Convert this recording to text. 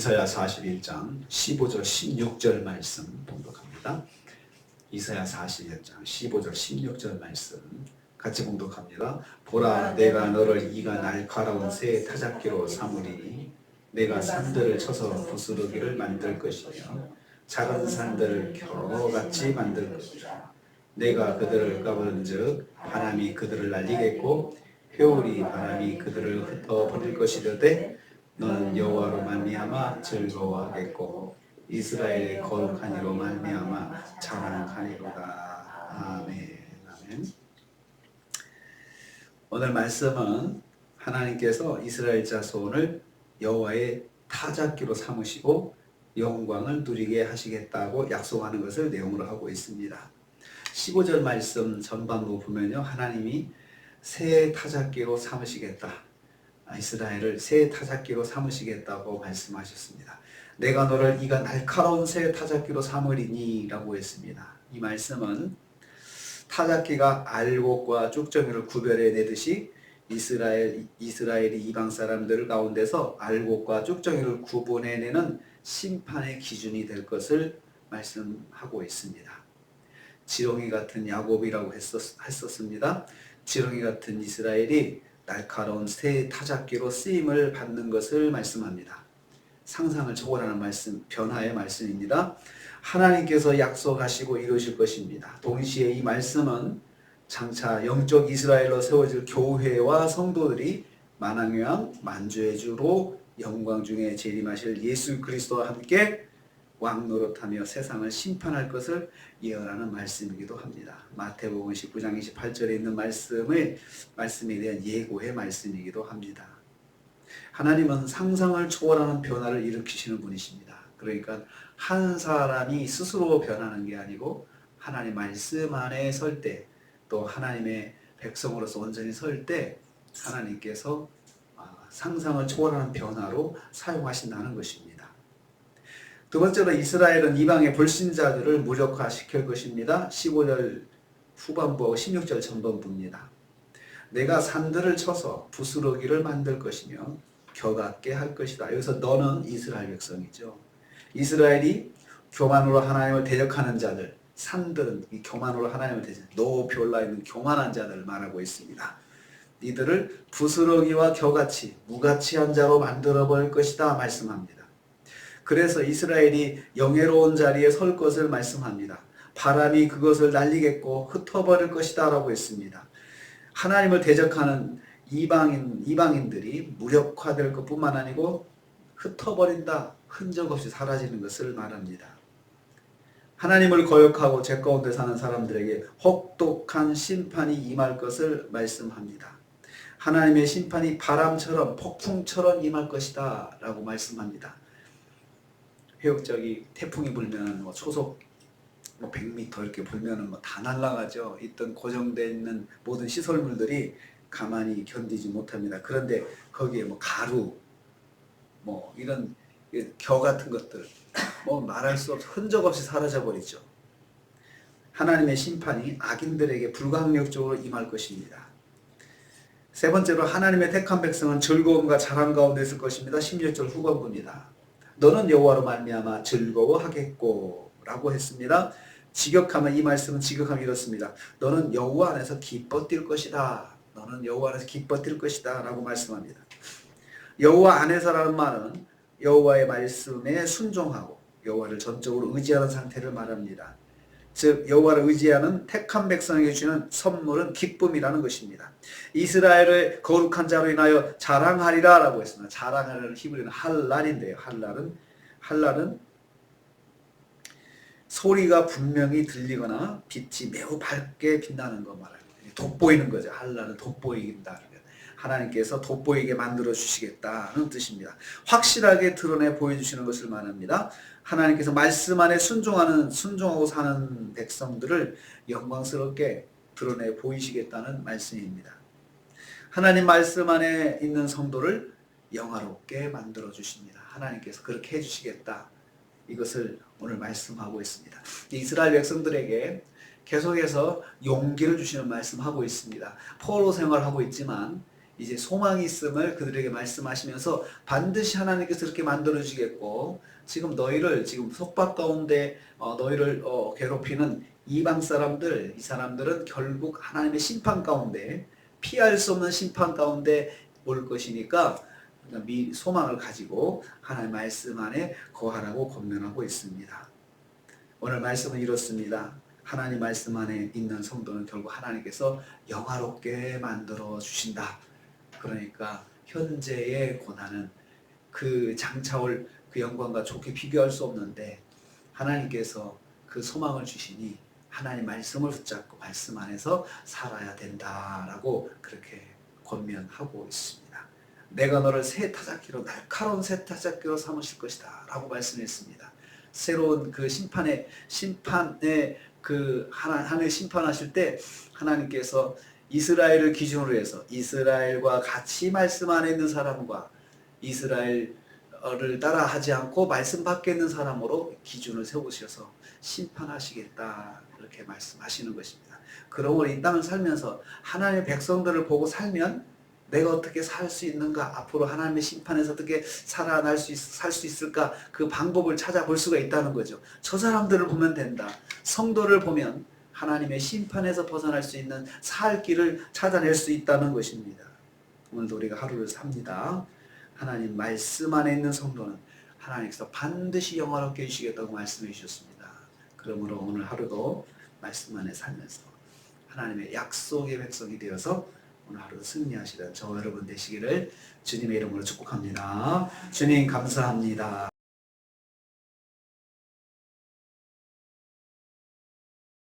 이사야 41장 15절 16절 말씀 봉독합니다. 이사야 41장 15절 16절 말씀 같이 봉독합니다. 보라, 내가 너를 이가 날카로운 새 타작기로 삼으리니 내가 산들을 쳐서 부스러기를 만들 것이며 작은 산들을 겨같이 만들 것이라. 내가 그들을 까부른즉 바람이 그들을 날리겠고 회오리 바람이 그들을 흩어버릴 것이려되 너는 여호와로 말미암아 즐거워하겠고 이스라엘의 거룩한 이로 말미암아 자랑하리로다. 아멘. 아멘. 오늘 말씀은 하나님께서 이스라엘 자손을 여호와의 타작기로 삼으시고 영광을 누리게 하시겠다고 약속하는 것을 내용으로 하고 있습니다. 15절 말씀 전반부 보면요, 하나님이 새 타작기로 삼으시겠다, 이스라엘을 새 타작기로 삼으시겠다고 말씀하셨습니다. 내가 너를 이가 날카로운 새 타작기로 삼으리니 라고 했습니다. 이 말씀은 타작기가 알곡과 쭉정이를 구별해 내듯이 이스라엘이 이방 사람들 가운데서 알곡과 쭉정이를 구분해내는 심판의 기준이 될 것을 말씀하고 있습니다. 지렁이 같은 야곱이라고 했었습니다. 지렁이 같은 이스라엘이 날카로운 새 타작기로 쓰임을 받는 것을 말씀합니다. 상상을 초월하는 말씀, 변화의 말씀입니다. 하나님께서 약속하시고 이루실 것입니다. 동시에 이 말씀은 장차 영적 이스라엘로 세워질 교회와 성도들이 만왕의 왕 만주의 주로 영광 중에 재림하실 예수 그리스도와 함께 왕 노릇하며 세상을 심판할 것을 예언하는 말씀이기도 합니다. 마태복음 19장 28절에 있는 말씀에 대한 예고의 말씀이기도 합니다. 하나님은 상상을 초월하는 변화를 일으키시는 분이십니다. 그러니까 한 사람이 스스로 변하는 게 아니고 하나님 말씀 안에 설 때, 또 하나님의 백성으로서 온전히 설 때 하나님께서 상상을 초월하는 변화로 사용하신다는 것입니다. 두 번째로 이스라엘은 이방의 불신자들을 무력화시킬 것입니다. 15절 후반부하고 16절 전반부입니다. 내가 산들을 쳐서 부스러기를 만들 것이며 겨같게 할 것이다. 여기서 너는 이스라엘 백성이죠. 이스라엘이 교만으로 하나님을 대적하는 자들, 산들은 이 교만으로 하나님을 대적, 높이 올라있는 교만한 자들을 말하고 있습니다. 이들을 부스러기와 겨같이 무가치한 자로 만들어버릴 것이다 말씀합니다. 그래서 이스라엘이 영예로운 자리에 설 것을 말씀합니다. 바람이 그것을 날리겠고 흩어버릴 것이다 라고 했습니다. 하나님을 대적하는 이방인들이 무력화될 것뿐만 아니고 흩어버린다, 흔적 없이 사라지는 것을 말합니다. 하나님을 거역하고 죄 가운데 사는 사람들에게 혹독한 심판이 임할 것을 말씀합니다. 하나님의 심판이 바람처럼 폭풍처럼 임할 것이다 라고 말씀합니다. 회역적이 태풍이 불면 초속 100m 이렇게 불면 다 날아가죠. 있던 고정되어 있는 모든 시설물들이 가만히 견디지 못합니다. 그런데 거기에 가루, 이런 겨 같은 것들, 말할 수 없이 흔적 없이 사라져 버리죠. 하나님의 심판이 악인들에게 불가항력적으로 임할 것입니다. 세 번째로 하나님의 택한 백성은 즐거움과 자랑 가운데 있을 것입니다. 16절 후반부입니다. 너는 여호와로 말미암아 즐거워하겠고 라고 했습니다. 직역하면 이 말씀은 직역하면 이렇습니다. 너는 여호와 안에서 기뻐 뛸 것이다. 너는 여호와 안에서 기뻐 뛸 것이다 라고 말씀합니다. 여호와 안에서라는 말은 여호와의 말씀에 순종하고 여호와를 전적으로 의지하는 상태를 말합니다. 즉 여호와를 의지하는 택한 백성에게 주는 선물은 기쁨이라는 것입니다. 이스라엘을 거룩한 자로 인하여 자랑하리라 라고 했습니다. 자랑하는 히브리는 할랄인데요. 할랄은 소리가 분명히 들리거나 빛이 매우 밝게 빛나는 거 말합니다. 돋보이는 거죠. 할랄은 돋보인다. 하나님께서 돋보이게 만들어 주시겠다는 뜻입니다. 확실하게 드러내 보여주시는 것을 말합니다. 하나님께서 말씀 안에 순종하고 사는 백성들을 영광스럽게 드러내 보이시겠다는 말씀입니다. 하나님 말씀 안에 있는 성도를 영화롭게 만들어 주십니다. 하나님께서 그렇게 해주시겠다. 이것을 오늘 말씀하고 있습니다. 이스라엘 백성들에게 계속해서 용기를 주시는 말씀하고 있습니다. 포로 생활하고 있지만 이제 소망이 있음을 그들에게 말씀하시면서 반드시 하나님께서 그렇게 만들어 주시겠고, 지금 너희를 지금 속박 가운데 너희를 괴롭히는 이방 사람들, 이 사람들은 결국 하나님의 심판 가운데, 피할 수 없는 심판 가운데 올 것이니까 소망을 가지고 하나님의 말씀 안에 거하라고 권면하고 있습니다. 오늘 말씀은 이렇습니다. 하나님 말씀 안에 있는 성도는 결국 하나님께서 영화롭게 만들어 주신다. 그러니까 현재의 고난은 그 장차올 그 영광과 좋게 비교할 수 없는데, 하나님께서 그 소망을 주시니 하나님 말씀을 붙잡고 말씀 안에서 살아야 된다라고 그렇게 권면하고 있습니다. 내가 너를 새 타작기로, 날카로운 새 타작기로 삼으실 것이다 라고 말씀했습니다. 새로운 그 심판의 그 하나님 심판하실 때 하나님께서 이스라엘을 기준으로 해서 이스라엘과 같이 말씀 안에 있는 사람과 이스라엘을 따라 하지 않고 말씀 밖에 있는 사람으로 기준을 세우셔서 심판하시겠다, 이렇게 말씀하시는 것입니다. 그러므로 이 땅을 살면서 하나님의 백성들을 보고 살면 내가 어떻게 살 수 있는가, 앞으로 하나님의 심판에서 어떻게 살아날 살 수 있을까, 그 방법을 찾아볼 수가 있다는 거죠. 저 사람들을 보면 된다. 성도를 보면 하나님의 심판에서 벗어날 수 있는 살 길을 찾아낼 수 있다는 것입니다. 오늘도 우리가 하루를 삽니다. 하나님 말씀 안에 있는 성도는 하나님께서 반드시 영화롭게 해주시겠다고 말씀해 주셨습니다. 그러므로 오늘 하루도 말씀 안에 살면서 하나님의 약속의 백성이 되어서 오늘 하루 승리하시는 저와 여러분 되시기를 주님의 이름으로 축복합니다. 주님 감사합니다.